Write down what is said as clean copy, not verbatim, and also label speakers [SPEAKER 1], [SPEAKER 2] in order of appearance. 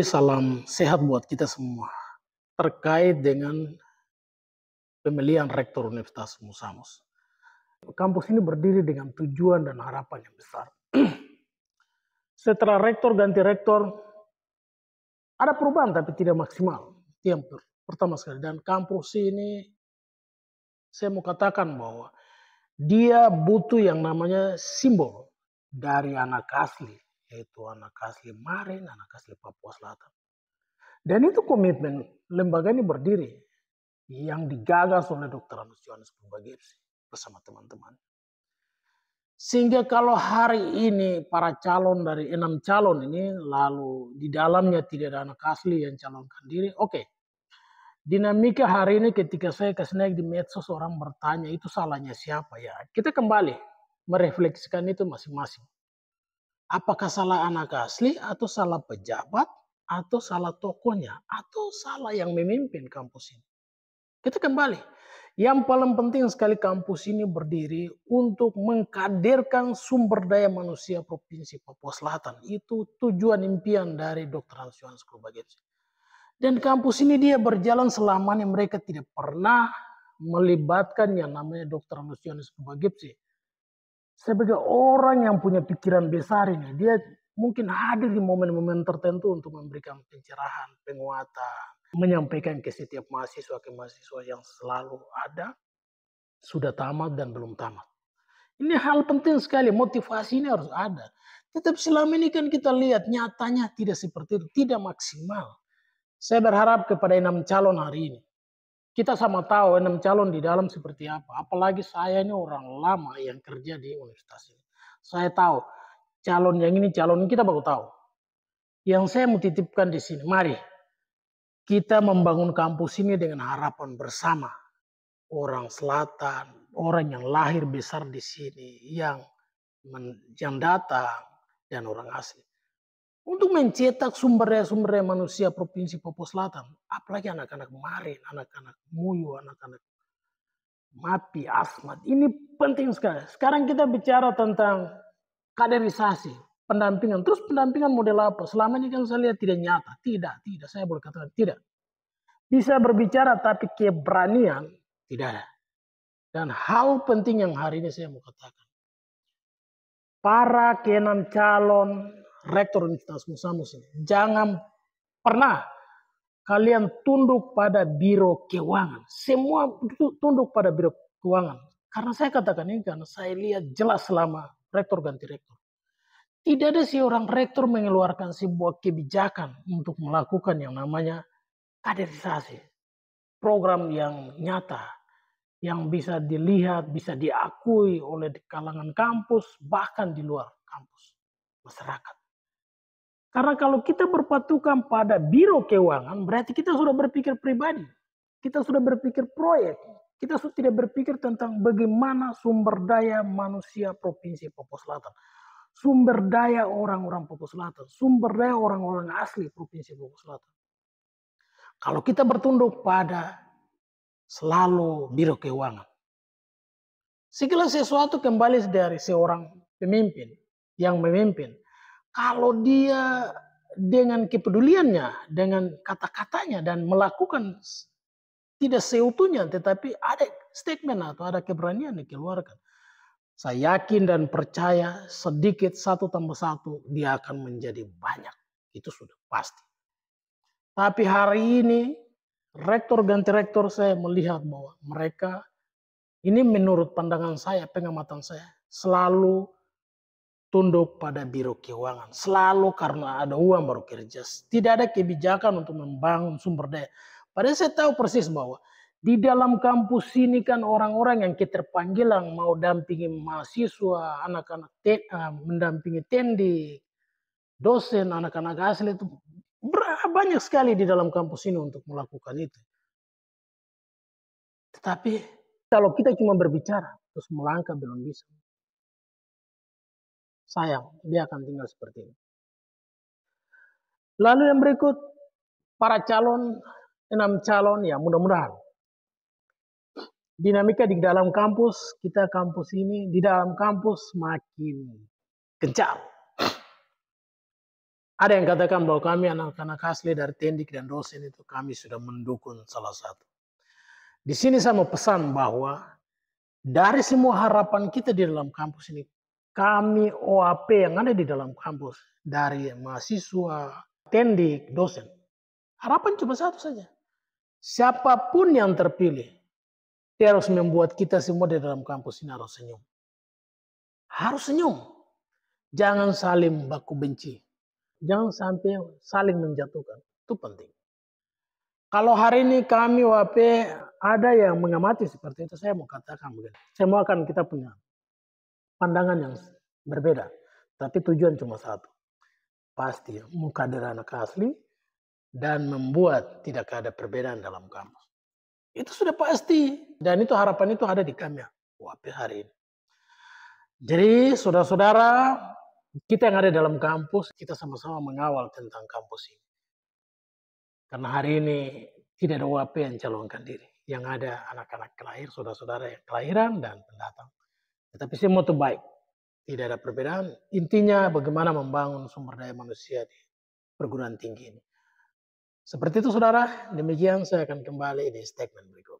[SPEAKER 1] Salam sehat buat kita semua. Terkait dengan pemilihan rektor Universitas Musamus. Kampus ini berdiri dengan tujuan dan harapan yang besar. Setelah rektor ganti rektor, ada perubahan tapi tidak maksimal. Itu yang pertama sekali. Dan kampus ini, saya mau katakan bahwa dia butuh yang namanya simbol dari anak asli. Yaitu anak asli Marin, anak asli Papua Selatan. Dan itu komitmen lembaga ini berdiri yang digagas oleh Dr. Anus Johannes Pumbagipsi bersama teman-teman. Sehingga kalau hari ini para calon dari 6 calon ini lalu di dalamnya tidak ada anak asli yang calonkan diri, oke. Dinamika hari ini ketika saya kasih naik di medsos orang bertanya itu salahnya siapa ya. Kita kembali merefleksikan itu masing-masing. Apakah salah anak asli atau salah pejabat atau salah tokohnya atau salah yang memimpin kampus ini. Kita kembali. Yang paling penting sekali kampus ini berdiri untuk mengkaderkan sumber daya manusia Provinsi Papua Selatan. Itu tujuan impian dari Dr. Anus Johannes Pumbagipsi. Dan kampus ini dia berjalan selamanya mereka tidak pernah melibatkan yang namanya Dr. Anus Johannes Pumbagipsi. Sebagai orang yang punya pikiran besar ini, dia mungkin hadir di momen-momen tertentu untuk memberikan pencerahan, penguatan, menyampaikan ke setiap mahasiswa yang selalu ada, sudah tamat dan belum tamat. Ini hal penting sekali, motivasi ini harus ada. Tetapi selama ini kan kita lihat nyatanya tidak seperti itu, tidak maksimal. Saya berharap kepada 6 calon hari ini. Kita sama tahu 6 calon di dalam seperti apa. Apalagi saya ini orang lama yang kerja di universitas ini. Saya tahu calon yang ini, calon ini kita baru tahu. Yang saya mau titipkan di sini, mari kita membangun kampus ini dengan harapan bersama. Orang selatan, orang yang lahir besar di sini, yang datang, dan orang asli. Untuk mencetak sumber daya manusia Provinsi Papua Selatan. Apalagi anak-anak Marin, anak-anak Muyu, anak-anak Mapi, Asmat. Ini penting sekali. Sekarang kita bicara tentang kaderisasi, pendampingan. Terus pendampingan model apa? Selama ini kan saya lihat tidak nyata. Tidak. Saya boleh katakan tidak. Bisa berbicara tapi keberanian tidak ada. Dan hal penting yang hari ini saya mau katakan. Para ke-6 calon rektor Universitas Musamus ini. Jangan pernah kalian tunduk pada biro keuangan. Semua tunduk pada biro keuangan. Karena saya katakan ini karena saya lihat jelas selama rektor ganti rektor. Tidak ada seorang rektor mengeluarkan sebuah kebijakan untuk melakukan yang namanya kaderisasi. Program yang nyata, yang bisa dilihat, bisa diakui oleh kalangan kampus, bahkan di luar kampus, masyarakat. Karena kalau kita berpatukan pada biro keuangan, berarti kita sudah berpikir pribadi. Kita sudah berpikir proyek. Kita sudah tidak berpikir tentang bagaimana sumber daya manusia Provinsi Papua Selatan. Sumber daya orang-orang Papua Selatan. Sumber daya orang-orang asli Provinsi Papua Selatan. Kalau kita bertunduk pada selalu biro keuangan. Segala sesuatu kembali dari seorang pemimpin yang memimpin. Kalau dia dengan kepeduliannya, dengan kata-katanya dan melakukan tidak seutuhnya, tetapi ada statement atau ada keberanian dikeluarkan. Saya yakin dan percaya sedikit 1 tambah 1 dia akan menjadi banyak. Itu sudah pasti. Tapi hari ini rektor ganti rektor saya melihat bahwa mereka ini menurut pandangan saya, pengamatan saya selalu tunduk pada biro keuangan. Selalu karena ada uang baru kerja. Tidak ada kebijakan untuk membangun sumber daya. Padahal saya tahu persis bahwa di dalam kampus ini kan orang-orang yang keterpanggilan mau dampingi mahasiswa, anak-anak mendampingi tendik, dosen, anak-anak asli itu banyak sekali di dalam kampus ini untuk melakukan itu. Tetapi kalau kita cuma berbicara terus melangkah belum bisa. Sayang, dia akan tinggal seperti ini. Lalu yang berikut, para calon, 6 calon, ya mudah-mudahan. Dinamika di dalam kampus, kita kampus ini, di dalam kampus makin gencar. Ada yang katakan bahwa kami anak-anak asli dari Tendik dan dosen itu kami sudah mendukung salah satu. Di sini saya mau pesan bahwa dari semua harapan kita di dalam kampus ini, kami OAP yang ada di dalam kampus, dari mahasiswa, Tendik, dosen, harapan cuma satu saja. Siapapun yang terpilih, dia harus membuat kita semua di dalam kampus ini harus senyum. Harus senyum. Jangan saling baku benci. Jangan sampai saling menjatuhkan. Itu penting. Kalau hari ini kami WP ada yang mengamati seperti itu, saya mau katakan begini. Semua kan kita punya pandangan yang berbeda. Tapi tujuan cuma satu. Pasti muka dari anak asli dan membuat tidak ada perbedaan dalam kampus. Itu sudah pasti. Dan itu harapan itu ada di kami WP hari ini. Jadi saudara-saudara, kita yang ada dalam kampus, kita sama-sama mengawal tentang kampus ini. Karena hari ini tidak ada WP yang calonkan diri. Yang ada anak-anak kelahir, saudara-saudara yang kelahiran dan pendatang. Tetapi semua itu baik. Tidak ada perbedaan. Intinya bagaimana membangun sumber daya manusia di perguruan tinggi ini. Seperti itu saudara, demikian saya akan kembali di statement berikut.